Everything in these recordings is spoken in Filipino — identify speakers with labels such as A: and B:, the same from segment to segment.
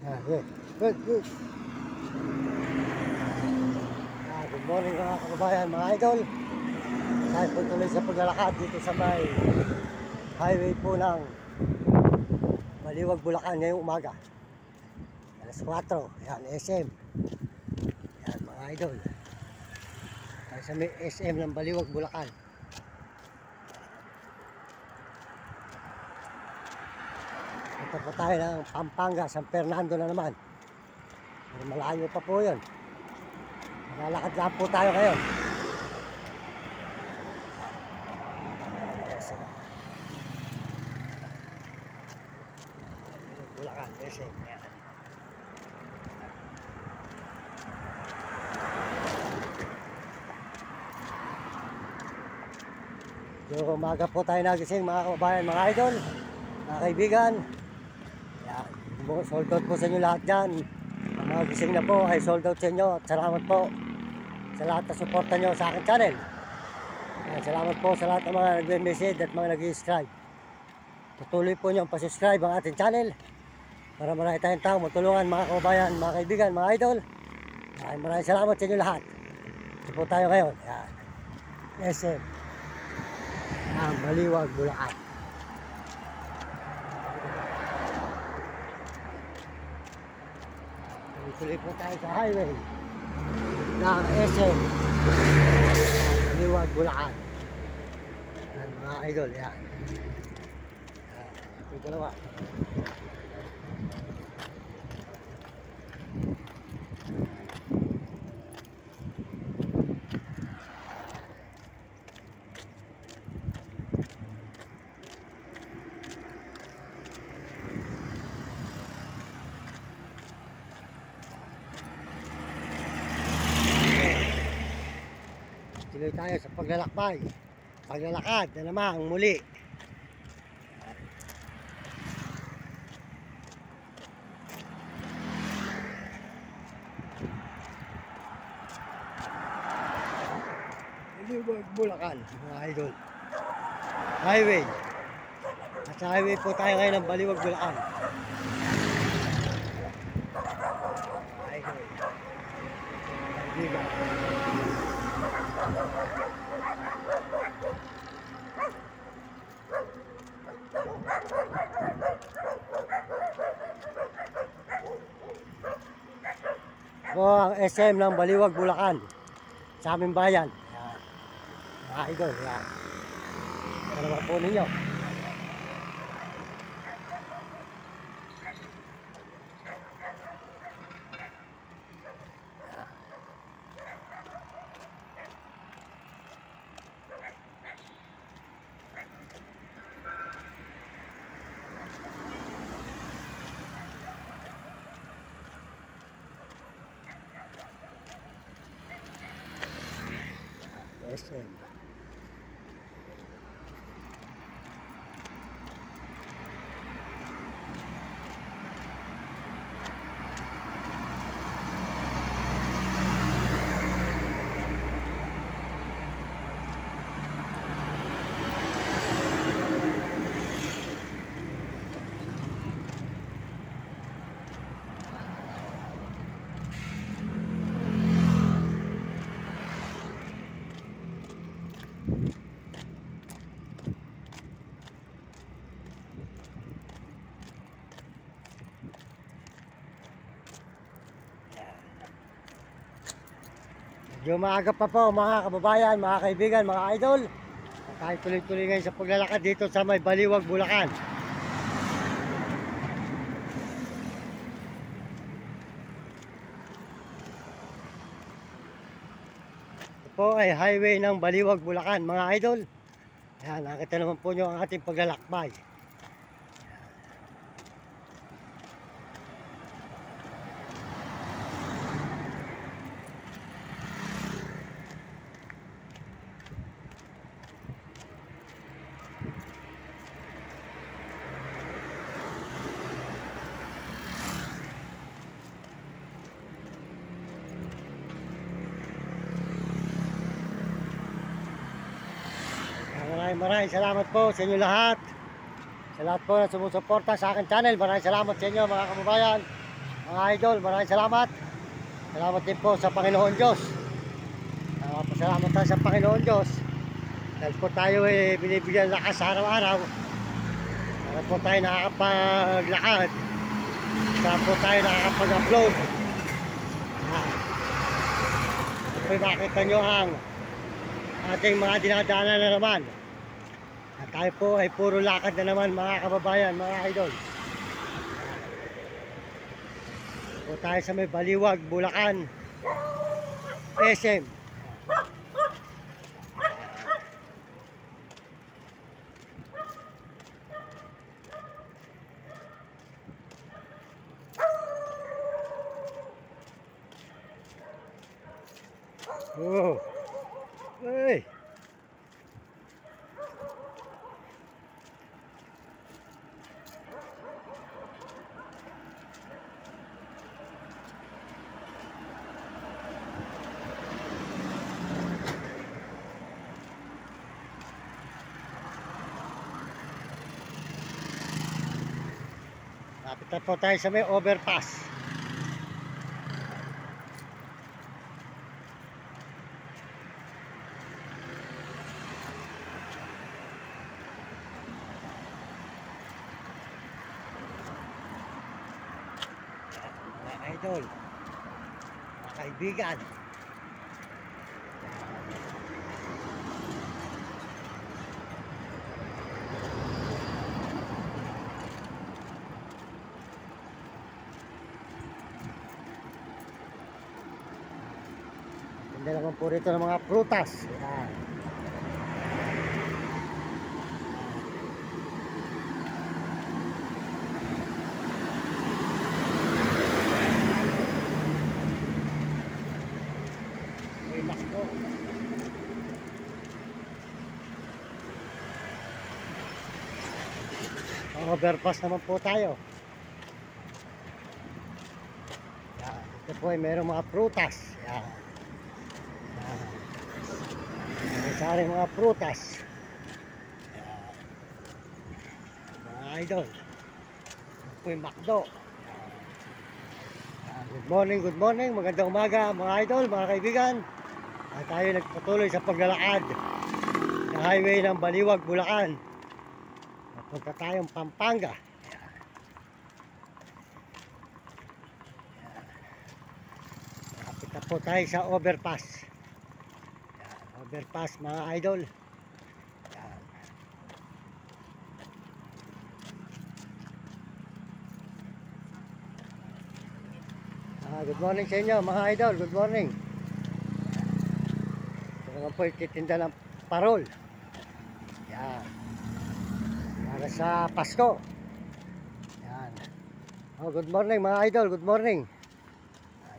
A: Good. Good, good. Good morning mga kababayan, mga idol. Tayo po tuloy sa paglalakad dito sa may highway po ng Baliwag, Bulacan ngayong umaga. Alas 4, yan, SM. Yan mga idol. Tayo sa may SM ng Baliwag, Bulacan. Ito po tayo ng Pampanga, San Fernando na naman. Pero malayo pa po yun. Lalakad lang po tayo ngayon. Bulacan, SM. Yan. So, umaga po tayo nagising mga kababayan, mga idol, mga kaibigan. Yan. Sold out po sa inyo lahat dyan. Ang mga gising na po ay sold out sa inyo. At salamat po sa lahat na suporta nyo sa aking channel. Yan. Salamat po sa lahat ng mga nag-message at mga nag-subscribe. Patuloy po nyo pa-subscribe ang ating channel para marami tayong tao matulungan mga kababayan, mga kaibigan, mga idol. Maraming salamat sa inyo lahat. Ito po tayo ngayon. Yan. SM ng Baliwag, Bulacan. Tuloy po tayo sa highway ng SM Baliwag, Bulacan. Yan mga idol, yan. Ito yung dalawa. Tuloy tayo sa paglalakbay, paglalakad na naman muli. Baliwag, Bulacan, mga idol. Highway. At sa highway po tayo ngayon ng Baliwag, Bulacan. Highway. Kaibigan. Ito ang SM ng Baliwag, Bulacan sa aming bayan. Yan. Mga idol, yan. Ito naman po ninyo. SM. Medyo maaga pa po mga kababayan, mga kaibigan, mga idol. Tayo tuloy-tuloy ngayon sa paglalakad dito sa may Baliwag, Bulacan. Ito po ay highway ng Baliwag, Bulacan, mga idol. Yan, nakita naman po nyo ang ating paglalakbay. Maraming salamat po sa inyo lahat. Sa lahat po na sumusuporta sa akin channel. Maraming salamat sa inyo mga kababayan. mga idol, maraming salamat. Salamat din po sa Panginoon Diyos. Salamat tayo sa Panginoon Diyos. Dahil po tayo binibigyan lakas araw-araw. Para po tayo nakakapaglakad. Para po tayo nakakapag-upload. Ito makita nyo ang ating mga dinadaanan na naman. At tayo po ay puro lakad na naman mga kababayan, mga idol. Po tayo sa may Baliwag, Bulacan, SM. Oh. Hey. Lapit na po tayo sa may overpass. Mga idol, mga kaibigan, ganda naman po rito ng mga prutas. Yan. Relax po. Overpass naman po tayo. Yan. Ito po ay mayroong mga prutas. Yan. May saring mga prutas. Mga idol, ito po yung McDo. Good morning, magandang umaga mga idol, mga kaibigan. At tayo nagpatuloy sa paglalakad sa highway ng Baliwag, Bulacan. Napunta tayong Pampanga. Kapit na po tayo sa overpass. Overpass mga idol. Yan. Good morning sa inyo mga idol. Good morning. Ito naman po ititinda ng parol. Yan. Para sa Pasko. Yan. Good morning mga idol. Good morning.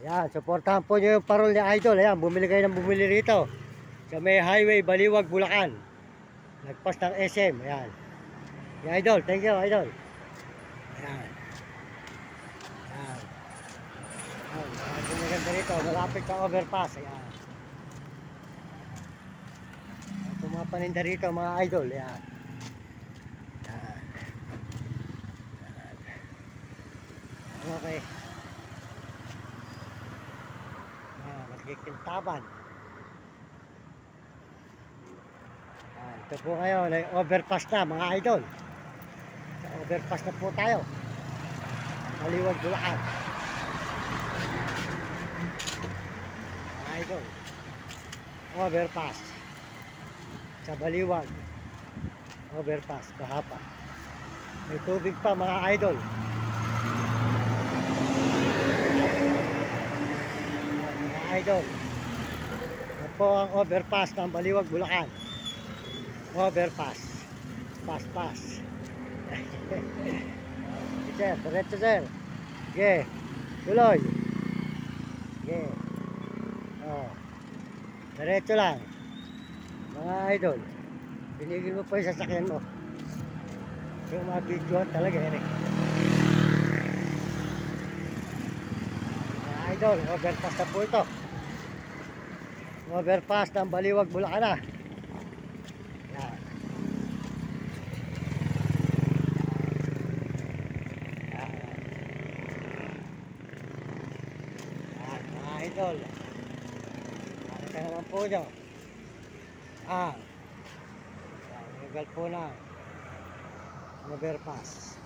A: Ayan. Supportahan po nyo yung parol ni idol. Ayan. Bumili kayo ng bumili rito. Sa may highway Baliwag, Bulacan. Nagpas ng SM. Ayan. Yung idol, thank you idol. Ayan. Ayan. Ayan. Maganda rito, malapit sa overpass. Ayan. Ito mga paninda rito mga idol. Ayan. Ayan. Ayan. Okay. Ayan, magkikintaban. Ito po ngayon ay overpass na mga idol. Sa overpass na po tayo. Baliwag, Bulacan. Mga idol. Overpass. Sa Baliwag. Overpass. Kahapa. May tubig pa mga idol. Mga idol. Ito po ang overpass ng Baliwag, Bulacan. Overpass. Pass. Sir, diretso sir. Sige. Tuloy. Sige. Oh. Diretso lang. Mga idol. Binigil mo pa yung sasakyan mo. Yung mga videoan talaga yan eh. Mga idol, overpass na po ito. Overpass ng Baliwag, Bulacan. Yan. Yan. idol. Nakita naman po nyo. Yan, legal po na overpass.